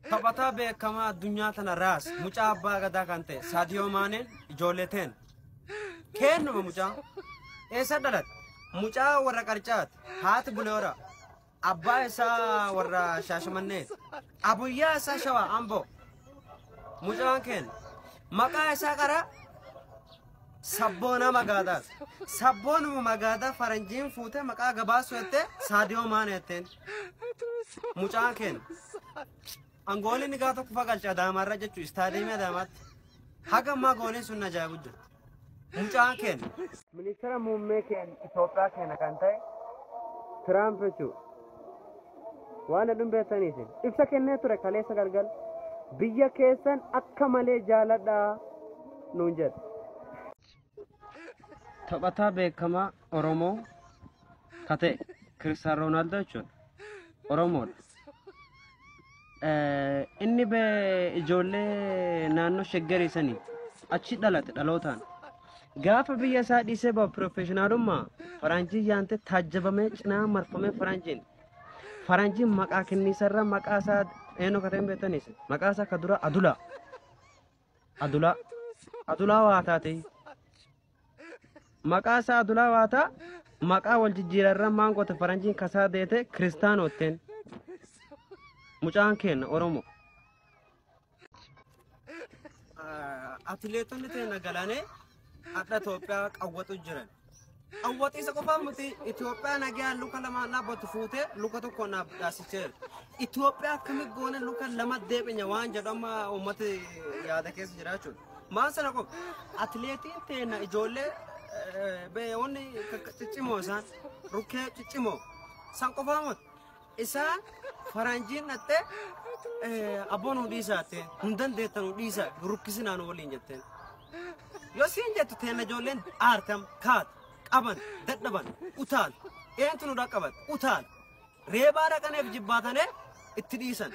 Taphataa beekamaa addunyaa tana raas mucaa abbaa gadaa kan ta'e Saadiyoo Maaneen ijoolleeteen kennuma mucaa eessa dhalate mucaa warra qarcaati haati buleera abbaa isaa warra shaashamannee abuyyaa isaa shawaa amboo mucaan kenna maqaa isaa qara sabboona magaadaas sabboonuma magaadaa faranjiin fuute maqaa gabaasu jettee Saadiyoo Maaneeteen mucaan kenna Angoli ni gato kufa galcha damarra jechu istaadiyeemii daamaatti haga ammaa gooliin sun ajaa'ibu jira mucaan kenna ministeera muummee keenya Itoophiyaa keenya kan ta'e Tiraamp jechuudha waan adun beektaniisin ibsa kennee ture kaleessa galgal biyya keessan akka malee jaaladhaa nuun jedha. Taphataa beekamaa Oromoo kan ta'e Kiristaanoo Roonaaldoo jechuudha Oromoodha. Inni be ijoollee naannoo sheggerisanii achi dhalate dhalootaan gaafa biyya isaa dhiisee ba professionaalummaa faranjii yaante taajjabamee cinaa marfamee faranjiin maqaa kenniisarra maqaa isaa eenyu kateen beektanis maqaa isaa ka dura adulaa waataate maqaa isaa adulaa waataa maqaa wal jijjiirarra maangote faranjiin kasaa deete kiristaanooteen mucaan kenna Oromoo. Atileetonni teenya galaanee akka Itoophiyaa qawwatu jiran. Qawwatiisa qofaan miti Itoophiyaa nagaan luka lama dhaabbatu fuutee luka tokko naaf dhaasiseera. Itoophiyaa akkamitti goone luka lama deebinya waan jedhama uummata yaada keessa jiraachuudha. Maal sana qofa atileetiin teenya ijoollee beeyonni ciccimoo isaan rukkee ciccimoo san qofaa miti isaan faranjiin dhatte abboon hundiisaatte hundan deettan hundiisa rukkisinaan waliin jetteen yoo siin jettu teenya ijoolleen aartam kaat qaban dadhaban utaal eentu nu dhaqqaban utaal reebaa dhaqaneef jibbaatane itti dhiisan